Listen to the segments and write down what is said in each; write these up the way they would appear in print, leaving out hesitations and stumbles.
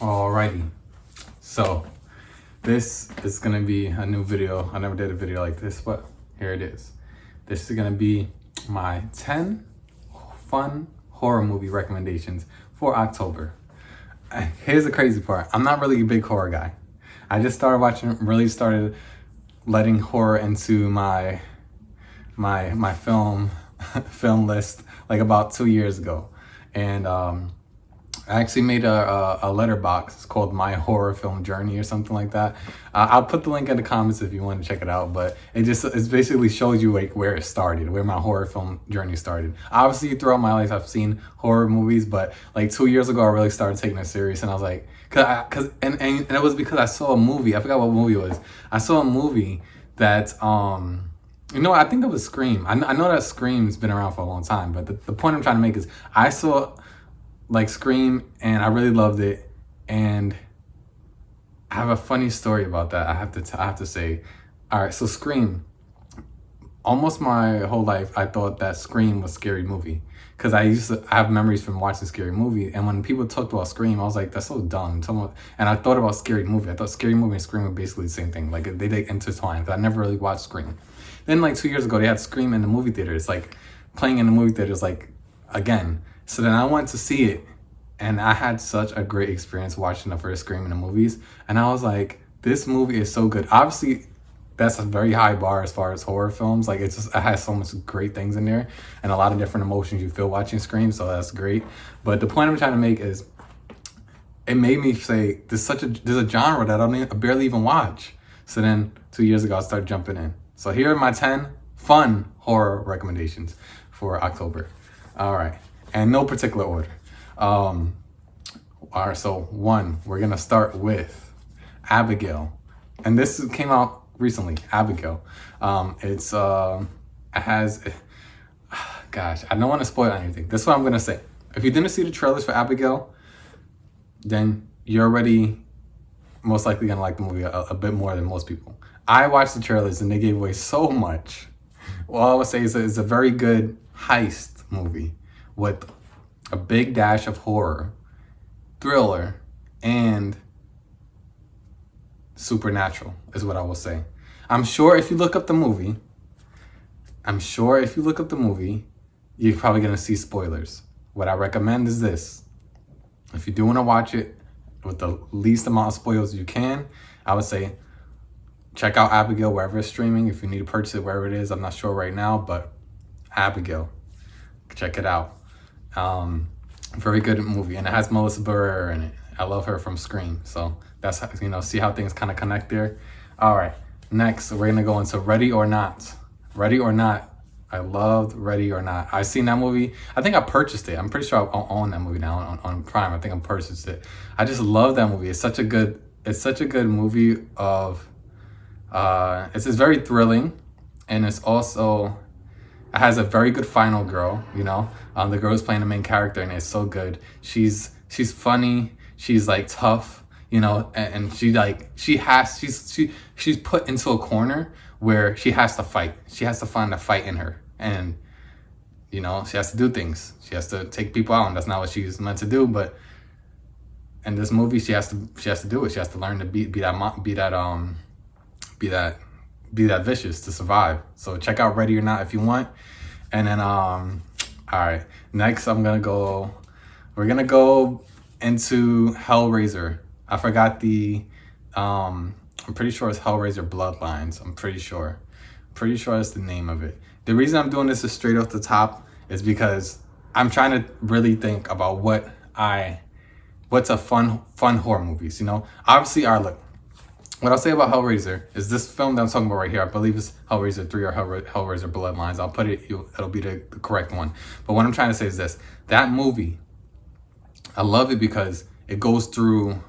Alrighty, so this is gonna be a new video. I never did a video like this, but here it is. This is gonna be my 10 fun horror movie recommendations for October. Here's the crazy part. I'm not really a big horror guy. I just started letting horror into my film film list like about 2 years ago. And I actually made a letterbox. It's called My Horror Film Journey or something like that. I'll put the link in the comments if you want to check it out. But it basically shows you like where it started, where my horror film journey started. Obviously, throughout my life, I've seen horror movies, but like 2 years ago, I really started taking it serious, and I was like, and it was because I saw a movie. I forgot what movie it was. I saw a movie that I think it was Scream. I know that Scream's been around for a long time, but the point I'm trying to make is I saw like Scream and I really loved it, and I have a funny story about that. I have to say. All right, so Scream. Almost my whole life, I thought that Scream was a scary movie because I have memories from watching Scary Movie, and when people talked about Scream, I was like, that's so dumb. And I thought about Scary Movie. I thought Scary Movie and Scream were basically the same thing. Like they intertwined. Because I never really watched Scream. Then like 2 years ago, they had Scream in the movie theaters, like playing in the movie theaters, like again. So then I went to see it, and I had such a great experience watching the first Scream in the movies. And I was like, this movie is so good. Obviously, that's a very high bar as far as horror films. Like it has so much great things in there and a lot of different emotions you feel watching Scream. So that's great. But the point I'm trying to make is it made me say, there's a genre that I barely even watch. So then 2 years ago, I started jumping in. So here are my 10 fun horror recommendations for October. All right. And no particular order. All right. So one, we're going to start with Abigail. And this came out recently, Abigail. It has, gosh, I don't want to spoil anything. This is what I'm going to say. If you didn't see the trailers for Abigail, then you're already most likely going to like the movie a bit more than most people. I watched the trailers and they gave away so much. Well, I would say it's a very good heist movie with a big dash of horror, thriller, and supernatural is what I will say. I'm sure if you look up the movie, you're probably going to see spoilers. What I recommend is this. If you do want to watch it with the least amount of spoilers you can, I would say check out Abigail wherever it's streaming. If you need to purchase it wherever it is, I'm not sure right now, but Abigail, check it out. Very good movie, and it has Melissa Barrera in it. I love her from Scream, so that's how, see how things kind of connect there. All right, next we're gonna go into Ready or Not. Ready or Not. I loved Ready or Not. I seen that movie. I think I purchased it. I'm pretty sure I own that movie now on Prime. I think I purchased it. I just love that movie. It's such a good movie of. It's just very thrilling, and it has a very good final girl. The girl who's playing the main character, and it's so good. She's funny. She's like tough, and she's put into a corner where she has to fight. She has to find a fight in her, and she has to do things. She has to take people out, and that's not what she's meant to do. But in this movie, she has to do it. She has to learn to be that vicious to survive. So check out Ready or Not if you want. And then all right, next we're gonna go into Hellraiser. I forgot I'm pretty sure it's Hellraiser Bloodlines. I'm pretty sure that's the name of it. The reason I'm doing this is straight off the top is because I'm trying to really think about what's a fun horror movies. Obviously, look. What I'll say about Hellraiser is this film that I'm talking about right here, I believe it's Hellraiser 3 or Hellraiser Bloodlines. I'll put it, it'll be the correct one. But what I'm trying to say is this. That movie, I love it because it goes through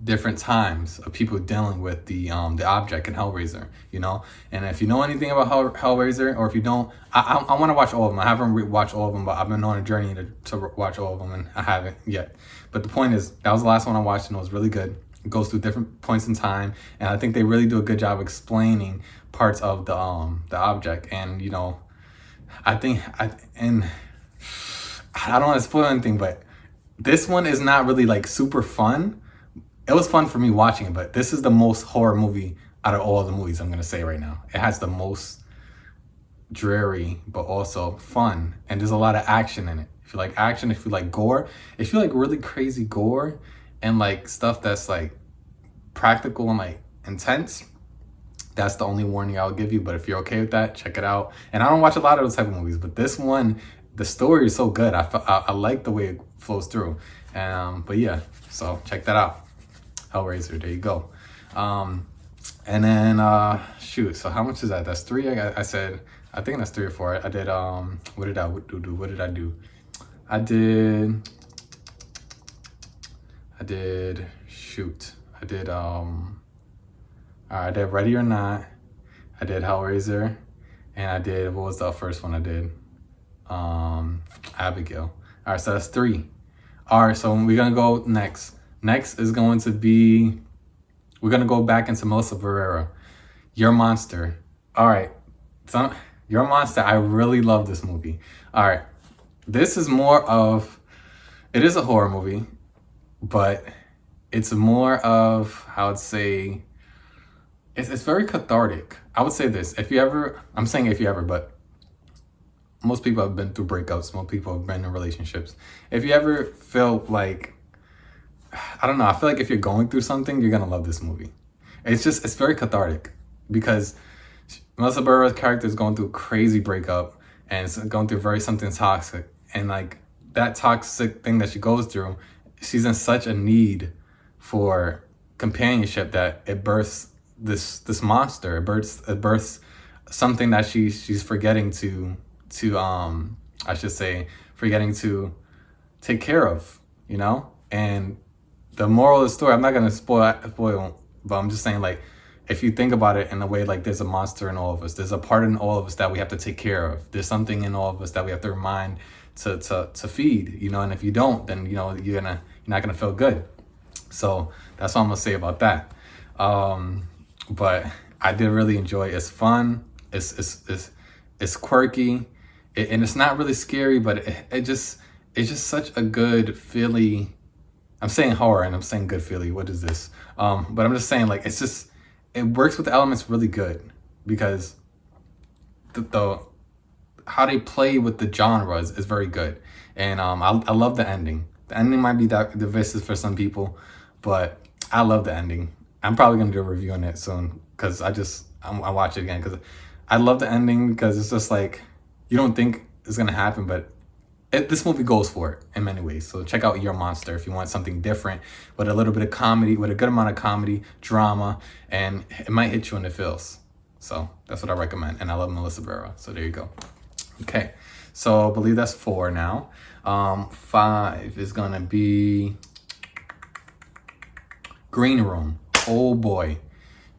different times of people dealing with the object in Hellraiser, And if you know anything about Hellraiser, or if you don't, I want to watch all of them. I haven't watched all of them, but I've been on a journey to watch all of them, and I haven't yet. But the point is, that was the last one I watched, and it was really good. It goes through different points in time, and I think they really do a good job explaining parts of the object. And I don't want to spoil anything, but this one is not really like super fun, it was fun for me watching it, but this is the most horror movie out of all the movies I'm gonna say right now. It has the most dreary, but also fun, and there's a lot of action in it. If you like action, if you like gore, if you like really crazy gore and like stuff that's like practical and like intense, that's the only warning I'll give you. But if you're okay with that, check it out. And I don't watch a lot of those type of movies, but this one, the story is so good. I like the way it flows through. But yeah, so check that out. Hellraiser, there you go. And then shoot, so how much is that? That's 3. I said, I think that's 3 or 4. I did what did I do? I did shoot. I did I did Ready or Not. I did Hellraiser, and I did, what was the first one I did? Abigail. All right, so that's 3. All right, so we're gonna go next. Next is going to be, we're gonna go back into Melissa Barrera. Your Monster. All right, so Your Monster, I really love this movie. All right, this is more of, it is a horror movie, but it's more of, I would say, it's very cathartic. I would say this, if you ever, I'm saying if you ever, but most people have been through breakups, most people have been in relationships. If you ever feel like, I don't know, I feel like if you're going through something, you're gonna love this movie. It's very cathartic, because Melissa Barrera's character is going through a crazy breakup, and it's going through something toxic, and like that toxic thing that she goes through, she's in such a need for companionship that it births this monster. It births something that she's forgetting to I should say, forgetting to take care of, you know? And the moral of the story, I'm not gonna spoil, but I'm just saying, like, if you think about it in a way, like, there's a monster in all of us. There's a part in all of us that we have to take care of. There's something in all of us that we have to remind to feed, you know? And if you don't, then, you know, you're not gonna feel good. So that's all I'm gonna say about that. But I did really enjoy it. It's fun. It's quirky, and it's not really scary, but it's just such a good feely. I'm saying horror and I'm saying good feely. What is this? But I'm just saying, like, it works with the elements really good, because the how they play with the genres is very good. And I love the ending. The ending might be divisive for some people, but I love the ending. I'm probably gonna do a review on it soon, because I watch it again, because I love the ending, because it's just like, you don't think it's gonna happen, but this movie goes for it in many ways. So check out Your Monster if you want something different, with a little bit of comedy, with a good amount of comedy, drama, and it might hit you in the feels. So that's what I recommend, and I love Melissa Barrera. So there you go. Okay, so I believe that's 4 now. 5 is gonna be Green Room. Oh boy,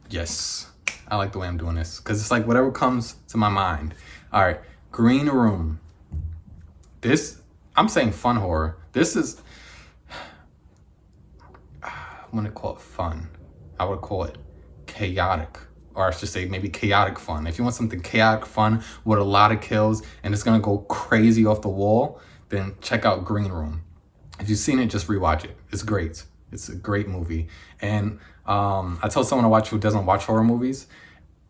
yes. I like the way I'm doing this, because it's like whatever comes to my mind. All right, Green Room. This, I'm saying fun horror. This is, I wouldn't call it fun. I would call it chaotic, or I should say maybe chaotic fun. If you want something chaotic fun with a lot of kills and it's gonna go crazy off the wall, then check out Green Room. If you've seen it, just rewatch it. It's great. It's a great movie. And I told someone to watch who doesn't watch horror movies,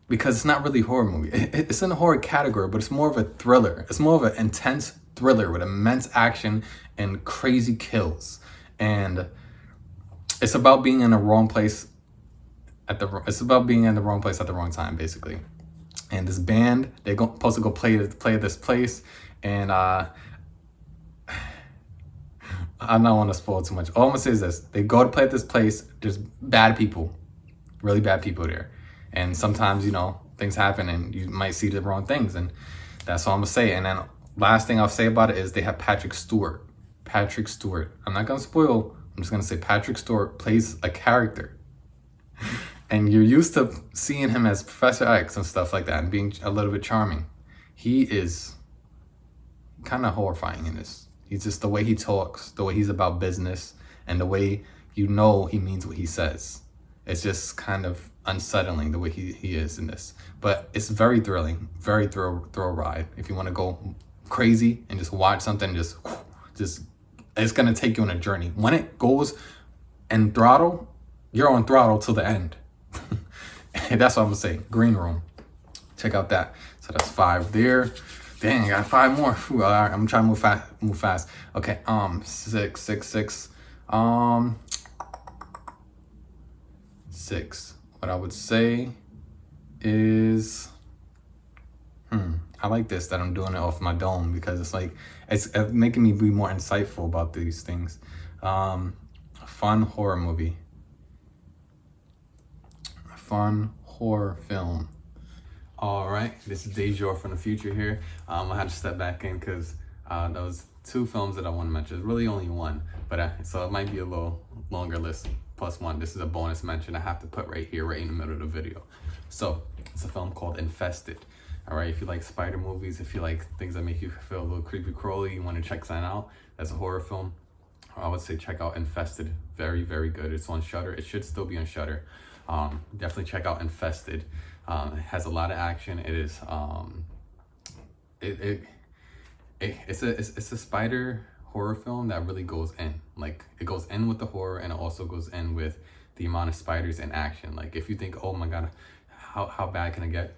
because it's not really a horror movie. It's in the horror category, but it's more of a thriller. It's more of an intense thriller with immense action and crazy kills. And it's about being in the wrong place at the wrong time, basically. And this band, they're supposed to go play at this place, and I don't want to spoil too much. All I'm gonna say is this: they go to play at this place. There's bad people, really bad people there, and sometimes, you know, things happen, and you might see the wrong things, and that's all I'm gonna say. And then last thing I'll say about it is they have Patrick Stewart. Patrick Stewart. I'm not gonna spoil. I'm just gonna say Patrick Stewart plays a character, and you're used to seeing him as Professor X and stuff like that, and being a little bit charming. He is kind of horrifying in this. He's just, the way he talks, the way he's about business, and the way you know he means what he says. It's just kind of unsettling the way he is in this. But it's very thrilling, very thrill ride. If you want to go crazy and just watch something, just it's gonna take you on a journey. When it goes and throttle, you're on throttle till the end. That's what I'm gonna say. Green Room. Check out that. So that's 5 there. Dang, I got 5 more. All right, I'm trying to move fast. Okay, 6. 6. What I would say is, I like this that I'm doing it off my dome because it's like it's making me be more insightful about these things. A fun horror movie. A fun horror film. All right, this is Dejour from the future here. I had to step back in because those 2 films that I want to mention. It's really only 1, but so it might be a little longer list plus 1. This is a bonus mention I have to put right here, right in the middle of the video. So it's a film called Infested. All right, if you like spider movies, if you like things that make you feel a little creepy crawly, you want to check something out, that's a horror film, I would say check out Infested. Very, very good. It's on Shudder. It should still be on Shudder. Definitely check out Infested. It has a lot of action. It is it's a spider horror film that really goes in. Like, it goes in with the horror and it also goes in with the amount of spiders in action. Like, if you think, oh my god, how bad can it get?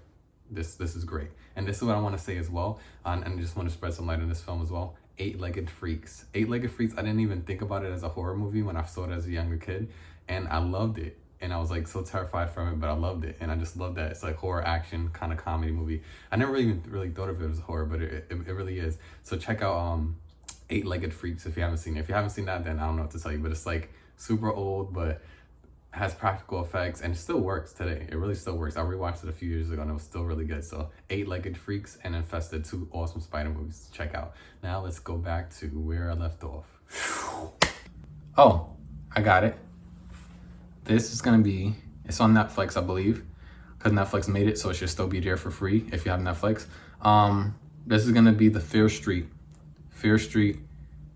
This is great. And this is what I want to say as well, and I just want to spread some light on this film as well. Eight-Legged Freaks. Eight-Legged Freaks, I didn't even think about it as a horror movie when I saw it as a younger kid, and I loved it. And I was like so terrified from it, but I loved it. And I just love that it's like horror action kind of comedy movie. I never even really thought of it as horror, but it really is. So check out Eight-Legged Freaks if you haven't seen it. If you haven't seen that, then I don't know what to tell you, but it's like super old, but has practical effects and it still works today. It really still works. I rewatched it a few years ago and it was still really good. So Eight-Legged Freaks and Infested, 2 awesome spider movies to check out. Now let's go back to where I left off. Oh, I got it. This is gonna be, it's on Netflix, I believe, because Netflix made it, so it should still be there for free if you have Netflix. This is gonna be the Fear Street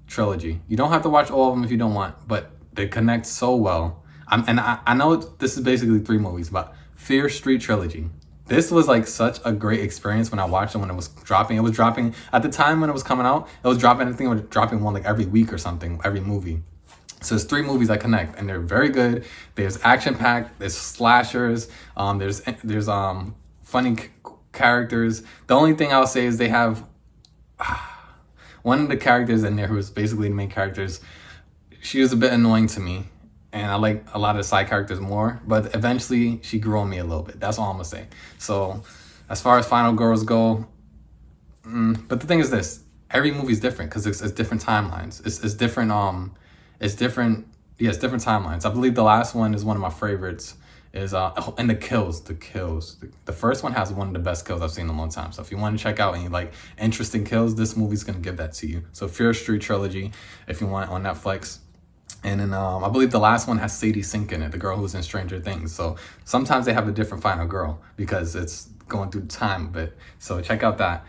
trilogy. You don't have to watch all of them if you don't want, but they connect so well. I know this is basically 3 movies, but Fear Street trilogy. This was like such a great experience when I watched it when it was dropping. It was dropping at the time when it was coming out. It was dropping. I think it was dropping one like every week or something, every movie. So there's 3 movies that connect, and they're very good. There's action packed. There's slashers. There's funny characters. The only thing I'll say is they have one of the characters in there who is basically the main characters. She was a bit annoying to me. And I like a lot of the side characters more, but eventually she grew on me a little bit. That's all I'm gonna say. So as far as final girls go, but the thing is this, every movie is different because it's different timelines. It's different, it's different timelines. I believe the last one is one of my favorites is, and the kills. The first one has one of the best kills I've seen in a long time. So if you want to check out any like interesting kills, this movie's gonna give that to you. So Fear Street trilogy, if you want, on Netflix. And then I believe the last one has Sadie Sink in it, the girl who's in Stranger Things. So sometimes they have a different final girl because it's going through time a bit. So check out that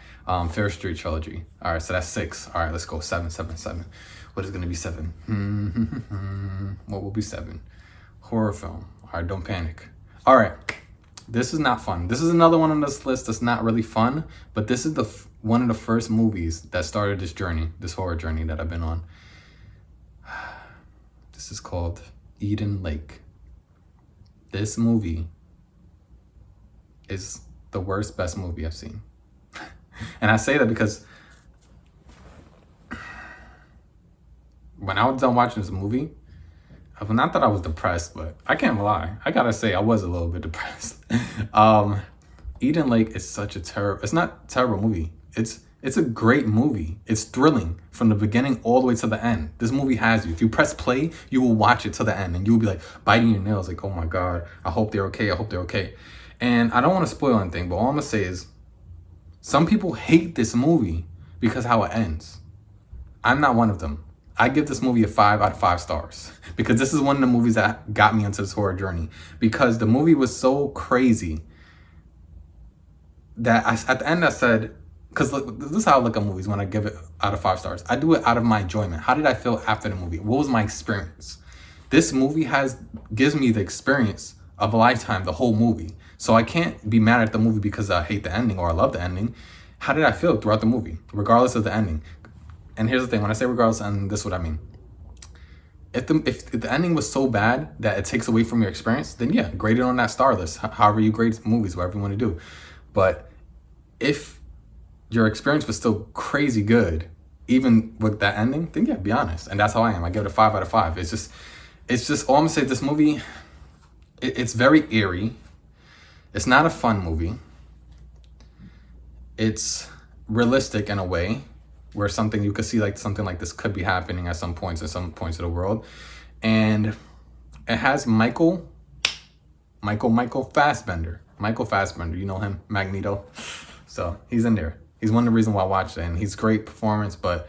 Fear Street trilogy. All right, so that's 6. All right, let's go 7. What is going to be 7? What will be 7? Horror film. All right, don't panic. All right, this is not fun. This is another one on this list that's not really fun, but this is one of the first movies that started this journey, this horror journey that I've been on. This is called Eden Lake. This movie is the worst, best movie I've seen. And I say that because when I was done watching this movie, not that I was depressed, but I can't lie. I gotta say I was a little bit depressed. Eden Lake is such a it's not a terrible movie. It's a great movie. It's thrilling from the beginning all the way to the end. This movie has you. If you press play, you will watch it to the end and you'll be like biting your nails like, oh my God, I hope they're okay. I hope they're okay. And I don't want to spoil anything, but all I'm going to say is some people hate this movie because how it ends. I'm not one of them. I give this movie a 5 out of 5 stars because this is one of the movies that got me into this horror journey because the movie was so crazy that at the end I said, because this is how I look at movies when I give it out of 5 stars. I do it out of my enjoyment. How did I feel after the movie? What was my experience? This movie gives me the experience of a lifetime, the whole movie. So I can't be mad at the movie because I hate the ending or I love the ending. How did I feel throughout the movie, regardless of the ending? And here's the thing, when I say regardless of the ending, this is what I mean. if the ending was so bad that it takes away from your experience, then yeah, grade it on that star list. However you grade movies, whatever you want to do. But if your experience was still crazy good, even with that ending, then yeah, be honest. And that's how I am. I give it a 5 out of 5. It's just all I'm gonna say. This movie, it's very eerie. It's not a fun movie. It's realistic in a way where something you could see like something like this could be happening at some points in some points of the world. And it has Michael Fassbender. Michael Fassbender, you know him, Magneto. So he's in there. He's one of the reasons why I watched it, and he's great performance, but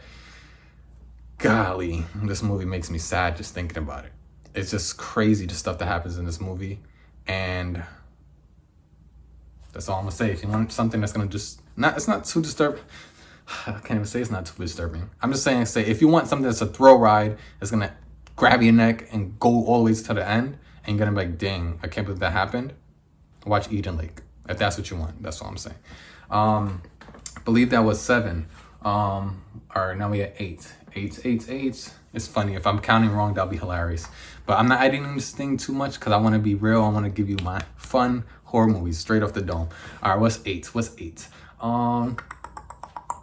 golly, this movie makes me sad just thinking about it. It's just crazy the stuff that happens in this movie, and that's all I'm gonna say. If you want something that's gonna just it's not too disturbing. I can't even say it's not too disturbing. I'm just saying, if you want something that's a thrill ride, that's gonna grab your neck and go all the way to the end, and you're gonna be like, dang, I can't believe that happened. Watch Eden Lake. If that's what you want, that's all I'm saying. I believe that was 7. All right, now we at 8. 8. It's funny. If I'm counting wrong, that'll be hilarious. But I'm not editing this thing too much because I want to be real. I want to give you my fun horror movies straight off the dome. All right, what's 8?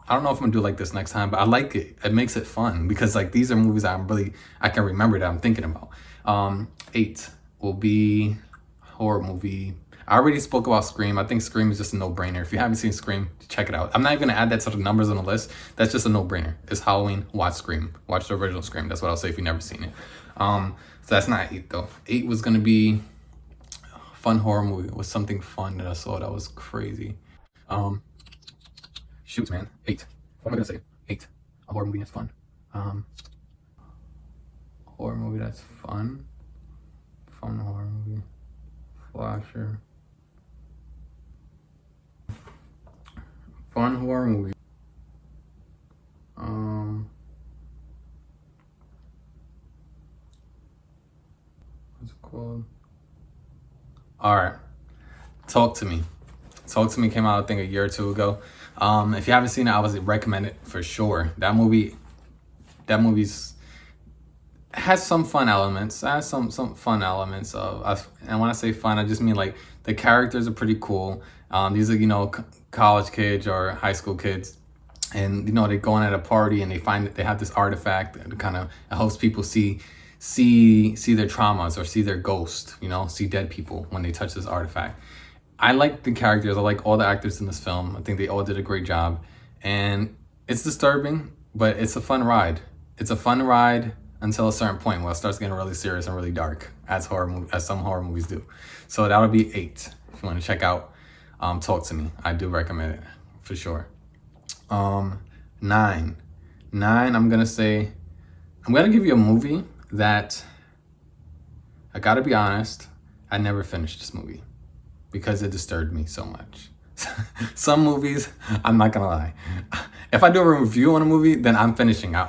I don't know if I'm gonna do it like this next time, but I like it. It makes it fun because like these are movies I can remember that I'm thinking about. 8 will be horror movie. I already spoke about Scream. I think Scream is just a no-brainer. If you haven't seen Scream, check it out. I'm not even gonna add that to the numbers on the list. That's just a no-brainer. It's Halloween, watch Scream. Watch the original Scream. That's what I'll say if you've never seen it. So that's not 8 though. 8 was gonna be a fun horror movie. It was something fun that I saw that was crazy. Shoot, man. 8. What am I gonna say? 8. A horror movie that's fun. Horror movie that's fun. Fun horror movie. Slasher. Fun horror movie. What's it called? All right. Talk to Me. Talk to Me came out I think a year or two ago. If you haven't seen it, I would recommend it for sure. That movie's has some fun elements. It has some fun elements of, and when I say fun, I just mean like the characters are pretty cool. These are college kids or high school kids, and they go in at a party and they find that they have this artifact that kind of helps people see their traumas or see their ghost. See dead people when they touch this artifact. I like the characters. I like all the actors in this film. I think they all did a great job. And it's disturbing, but it's a fun ride. It's a fun ride until a certain point where it starts getting really serious and really dark, as some horror movies do. So that would be 8. If you want to check out Talk to Me, I do recommend it for sure. 9. 9, I'm going to give you a movie that, I got to be honest, I never finished this movie, because it disturbed me so much. Some movies, I'm not gonna lie. If I do a review on a movie, then I'm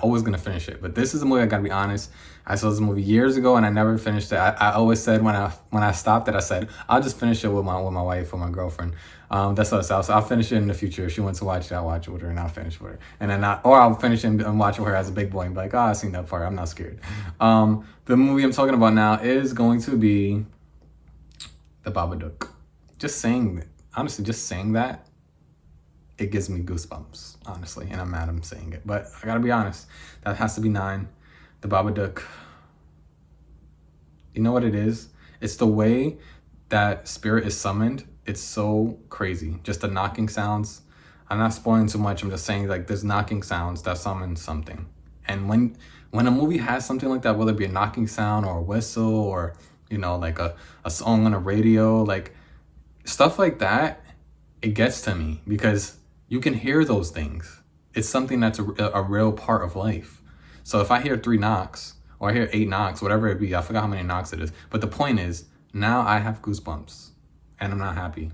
always gonna finish it. But this is a movie I gotta be honest. I saw this movie years ago and I never finished it. I always said when I stopped it, I said, I'll just finish it with my wife or my girlfriend. That's what I said. So I'll finish it in the future. If she wants to watch it, I'll watch it with her and I'll finish it with her. And then I'll finish it and watch it with her as a big boy and be like, I've seen that part. I'm not scared. The movie I'm talking about now is going to be The Babadook. Just saying that, it gives me goosebumps, honestly, and I'm mad I'm saying it. But I gotta be honest, that has to be 9. The Babadook. You know what it is? It's the way that spirit is summoned. It's so crazy. Just the knocking sounds. I'm not spoiling too much. I'm just saying like there's knocking sounds that summon something. And when a movie has something like that, whether it be a knocking sound or a whistle or like a song on a radio, like stuff like that, it gets to me because you can hear those things. It's something that's a real part of life. So if I hear 3 knocks or I hear 8 knocks, whatever it be, I forgot how many knocks it is. But the point is, now I have goosebumps and I'm not happy.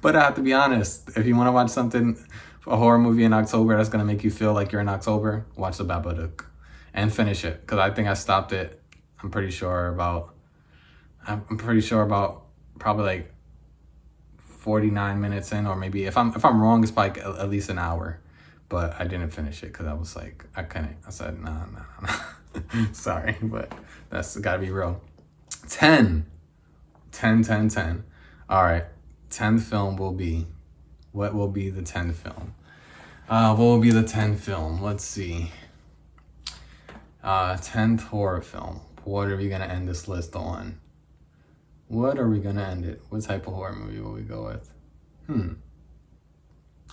But I have to be honest, if you want to watch a horror movie in October that's going to make you feel like you're in October, watch The Babadook and finish it. Because I think I stopped it, I'm pretty sure about probably like 49 minutes in, or maybe if I'm wrong, it's probably at least an hour. But I didn't finish it because I was like, I couldn't. I said, nah. Sorry, but that's gotta be real. 10. 10, 10, 10. All right. 10th film will be, what will be the 10th film? What will be the 10th film? Let's see. 10th horror film. What are we gonna end this list on? What are we gonna end it? What type of horror movie will we go with?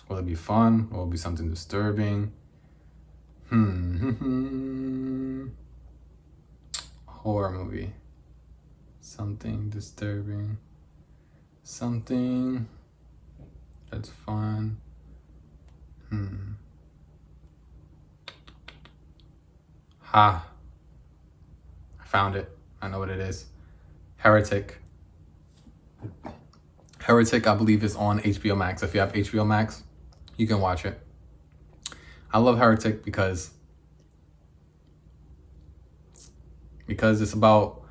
Will it be fun? Will it be something disturbing? Horror movie. Something disturbing. Something that's fun. I found it. I know what it is. Heretic. Heretic, I believe, is on HBO Max. If you have HBO Max, you can watch it. I love Heretic because it's about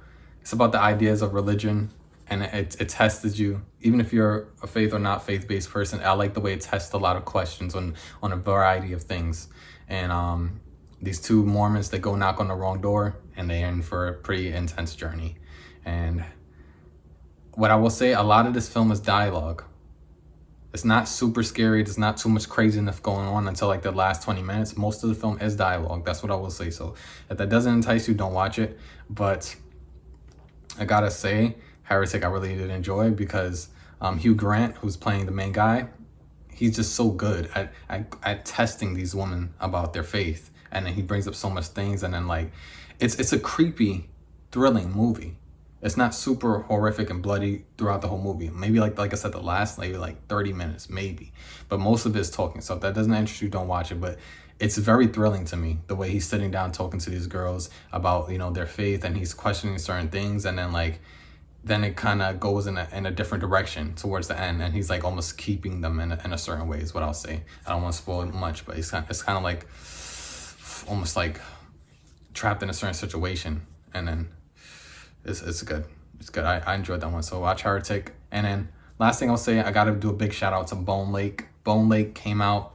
the ideas of religion, and it tests you. Even if you're a faith or not faith-based person, I like the way it tests a lot of questions on a variety of things. And these two Mormons, they go knock on the wrong door, and they're in for a pretty intense journey. And what I will say, a lot of this film is dialogue. It's not super scary. There's not too much craziness going on until like the last 20 minutes. Most of the film is dialogue. That's what I will say. So if that doesn't entice you, don't watch it. But I gotta say, Heretic I really did enjoy because Hugh Grant, who's playing the main guy, he's just so good at testing these women about their faith. And then he brings up so much things, and then like it's a creepy, thrilling movie. It's not super horrific and bloody throughout the whole movie. Maybe like I said, the last maybe like 30 minutes, maybe. But most of it is talking. So if that doesn't interest you, don't watch it. But it's very thrilling to me, the way he's sitting down talking to these girls about, you know, their faith, and he's questioning certain things, and then it kind of goes in a different direction towards the end, and he's like almost keeping them in a certain way is what I'll say. I don't want to spoil much, but it's kind of like almost like trapped in a certain situation, and then it's good. It's good. I enjoyed that one. So watch Heretic. And then last thing I'll say, I got to do a big shout out to Bone Lake. Bone Lake came out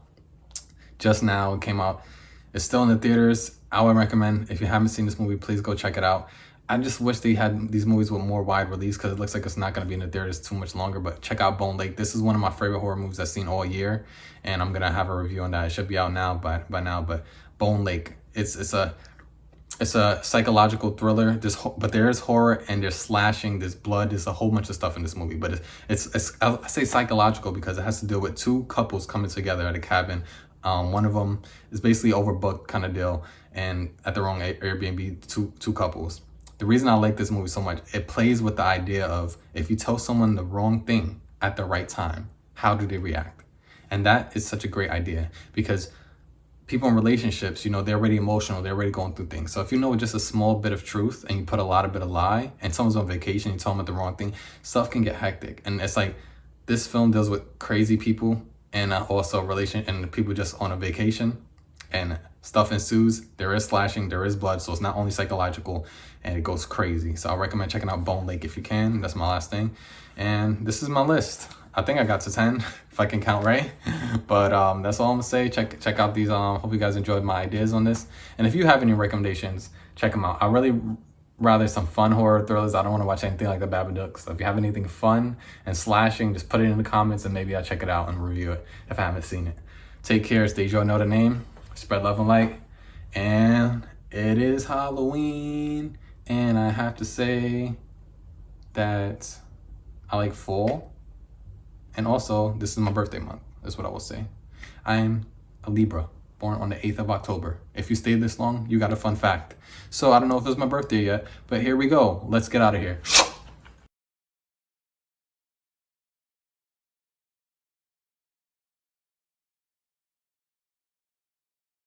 just now. It came out. It's still in the theaters. I would recommend, if you haven't seen this movie, please go check it out. I just wish they had these movies with more wide release, because it looks like it's not going to be in the theaters too much longer. But check out Bone Lake. This is one of my favorite horror movies I've seen all year, and I'm going to have a review on that. It should be out now by now. But Bone Lake, it's a psychological thriller. But there is horror, and there's slashing, there's blood, there's a whole bunch of stuff in this movie. But it's I say psychological because it has to do with two couples coming together at a cabin. One of them is basically overbooked kind of deal, and at the wrong Airbnb, two couples. The reason I like this movie so much, it plays with the idea of, if you tell someone the wrong thing at the right time, how do they react? And that is such a great idea, because people in relationships, you know, they're already emotional, they're already going through things. So if you know just a small bit of truth and you put a lot of bit of lie, and someone's on vacation, you tell them the wrong thing, stuff can get hectic. And it's like, this film deals with crazy people, and also and people just on a vacation, and stuff ensues. There is slashing, there is blood, so it's not only psychological, and it goes crazy. So I recommend checking out Bone Lake if you can. That's my last thing. And this is my list. I think I got to 10 if I can count right. But that's all I'm gonna say. Check out these. Hope you guys enjoyed my ideas on this. And if you have any recommendations, check them out. I really rather some fun horror thrillers. I don't want to watch anything like The Babadook. So if you have anything fun and slashing, just put it in the comments, and maybe I'll check it out and review it if I haven't seen it. Take care. Stay joy, know the name. Spread love and light. And it is Halloween. And I have to say that I like fall. And also, this is my birthday month, is what I will say. I am a Libra, born on the 8th of October. If you stayed this long, you got a fun fact. So I don't know if it's my birthday yet, but here we go. Let's get out of here.